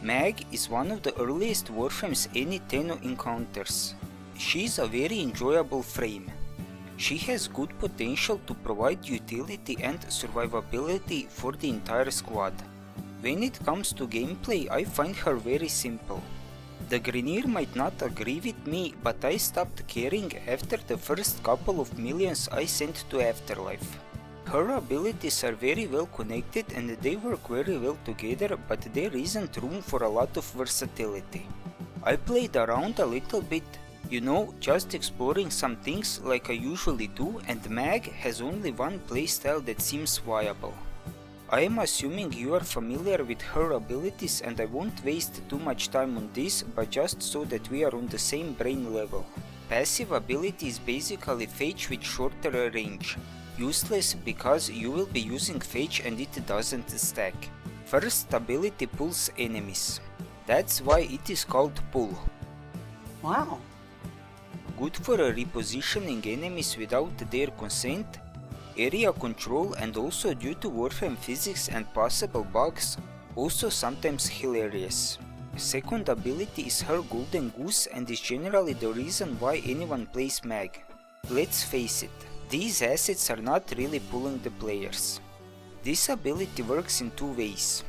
Mag is one of the earliest warframes any Tenno encounters. She is a very enjoyable frame. She has good potential to provide utility and survivability for the entire squad. When it comes to gameplay, I find her very simple. The Grenier might not agree with me, but I stopped caring after the first couple of millions I sent to Afterlife. Her abilities are very well connected and they work very well together, but there isn't room for a lot of versatility. I played around a little bit, just exploring some things like I usually do, and Mag has only one playstyle that seems viable. I am assuming you are familiar with her abilities and I won't waste too much time on this, but just so that we are on the same brain level. Passive ability is basically Fetch with shorter range. Useless because you will be using Fetch and it doesn't stack. First ability pulls enemies. That's why it is called Pull. Wow. Good for repositioning enemies without their consent, area control, and also due to warframe physics and possible bugs, also sometimes hilarious. Second ability is her Golden Goose and is generally the reason why anyone plays Mag. Let's face it, these assets are not really pulling the players. This ability works in two ways.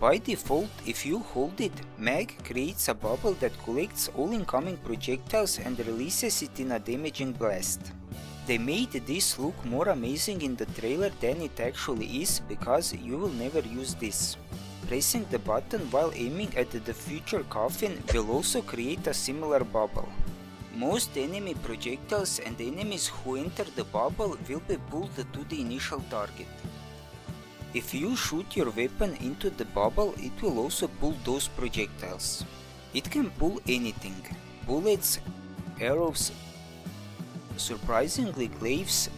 By default, if you hold it, Mag creates a bubble that collects all incoming projectiles and releases it in a damaging blast. They made this look more amazing in the trailer than it actually is because you will never use this. Pressing the button while aiming at the future coffin will also create a similar bubble. Most enemy projectiles and enemies who enter the bubble will be pulled to the initial target. If you shoot your weapon into the bubble, it will also pull those projectiles. It can pull anything: bullets, arrows, surprisingly glaives,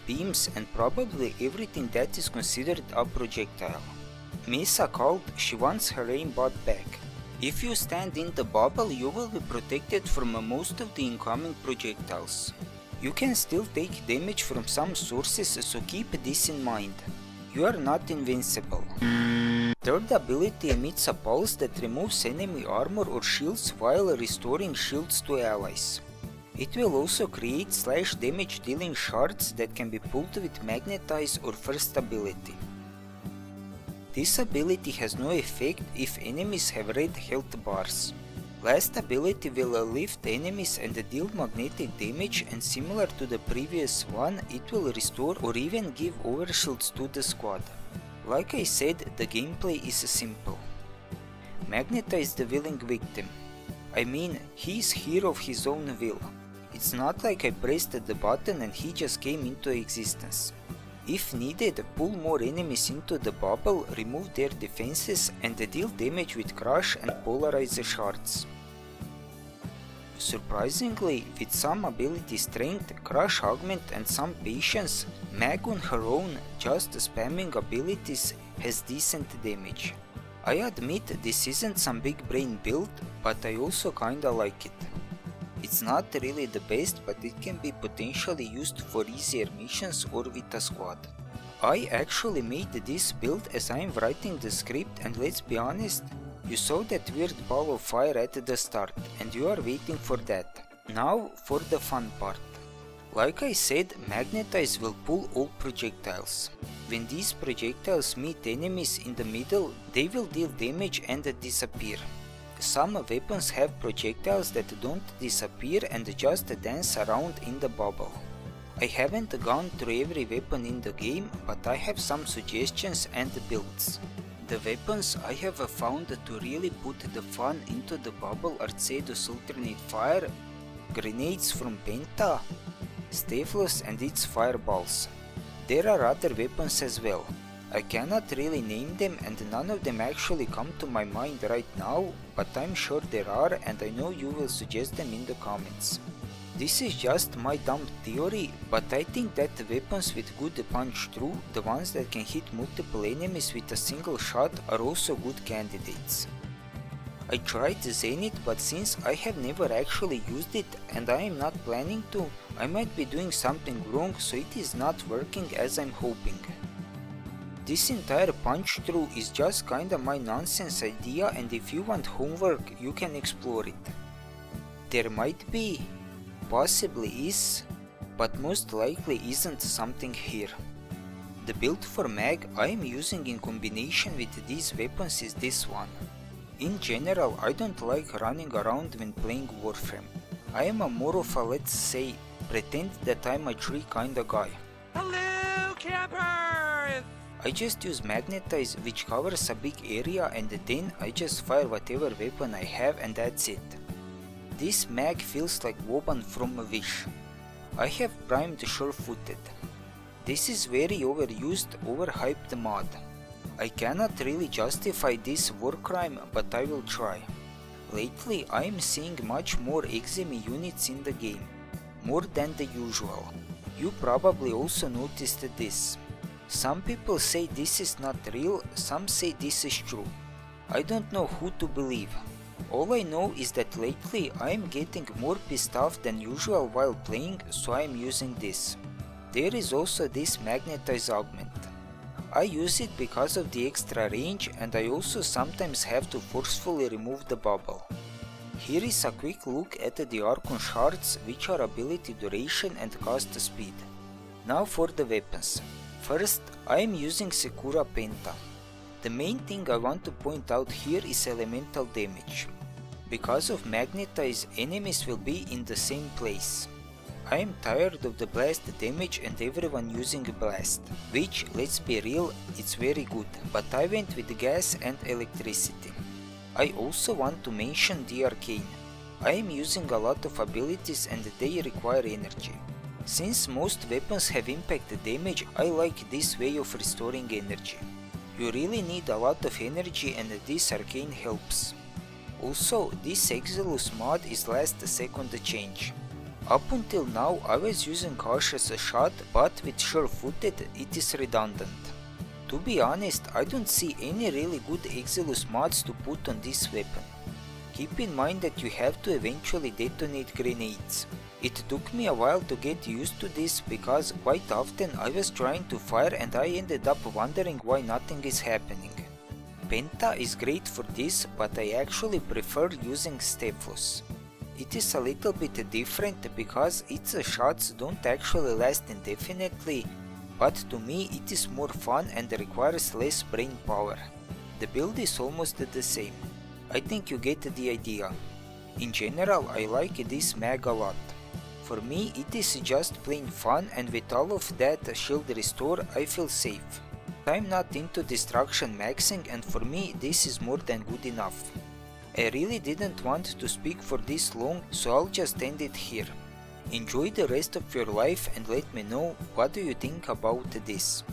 beams, and probably everything that is considered a projectile. Mesa called she wants her aimbot back. If you stand in the bubble, you will be protected from most of the incoming projectiles. You can still take damage from some sources, so keep this in mind. You are not invincible. Third ability emits a pulse that removes enemy armor or shields while restoring shields to allies. It will also create slash damage dealing shards that can be pulled with Magnetize or first ability. This ability has no effect if enemies have red health bars. Last ability will lift enemies and deal magnetic damage, and similar to the previous one, it will restore or even give overshields to the squad. Like I said, the gameplay is simple. Magnetize the willing victim. I mean, he is hero of his own will. It's not like I pressed the button and he just came into existence. If needed, pull more enemies into the bubble, remove their defenses, and deal damage with Crush and Polarize the shards. Surprisingly, with some ability strength, Crush augment, and some patience, Mag on her own, just spamming abilities, has decent damage. I admit this isn't some big brain build, but I also kinda like it. It's not really the best, but it can be potentially used for easier missions or with a squad. I actually made this build as I am writing the script, and let's be honest, you saw that weird ball of fire at the start, and you are waiting for that. Now for the fun part. Like I said, Magnetize will pull all projectiles. When these projectiles meet enemies in the middle, they will deal damage and disappear. Some weapons have projectiles that don't disappear and just dance around in the bubble. I haven't gone through every weapon in the game, but I have some suggestions and builds. The weapons I have found to really put the fun into the bubble are Cedus alternate fire, grenades from Penta, Staples and its fireballs. There are other weapons as well. I cannot really name them and none of them actually come to my mind right now, but I'm sure there are and I know you will suggest them in the comments. This is just my dumb theory, but I think that the weapons with good punch through, the ones that can hit multiple enemies with a single shot, are also good candidates. I tried Zenith, but since I have never actually used it and I am not planning to, I might be doing something wrong, so it is not working as I'm hoping. This entire punch through is just kinda my nonsense idea, and if you want homework you can explore it. There might be, possibly is, but most likely isn't something here. The build for mag I am using in combination with these weapons is this one. In general, I don't like running around when playing Warframe. I am a more of a, let's say, pretend that I'm a tree kinda guy. Hello, campers! I just use magnetize, which covers a big area, and then I just fire whatever weapon I have, and that's it. This mag feels like Woban from a Wish. I have primed Sure-Footed. This is very overused, overhyped mod. I cannot really justify this war crime, but I will try. Lately I am seeing much more exemi units in the game, more than the usual. You probably also noticed this. Some people say this is not real, some say this is true. I don't know who to believe. All I know is that lately I am getting more pissed off than usual while playing, so I am using this. There is also this magnetize augment. I use it because of the extra range, and I also sometimes have to forcefully remove the bubble. Here is a quick look at the Archon shards, which are ability duration and cast speed. Now for the weapons. First, I am using Secura Penta. The main thing I want to point out here is elemental damage. Because of magnetize, enemies will be in the same place. I am tired of the blast damage and everyone using blast, which, let's be real, it's very good, but I went with gas and electricity. I also want to mention the arcane. I am using a lot of abilities and they require energy. Since most weapons have impact damage, I like this way of restoring energy. You really need a lot of energy and this arcane helps. Also, this Exilus mod is last second change. Up until now I was using cautious shot, but with sure-footed it is redundant. To be honest, I don't see any really good Exilus mods to put on this weapon. Keep in mind that you have to eventually detonate grenades. It took me a while to get used to this because quite often I was trying to fire and I ended up wondering why nothing is happening. Penta is great for this, but I actually prefer using Stephos. It is a little bit different because its shots don't actually last indefinitely, but to me it is more fun and requires less brain power. The build is almost the same. I think you get the idea. In general, I like this mag a lot. For me it is just plain fun, and with all of that shield restore I feel safe. I'm not into destruction maxing, and for me this is more than good enough. I really didn't want to speak for this long, so I'll just end it here. Enjoy the rest of your life and let me know what do you think about this.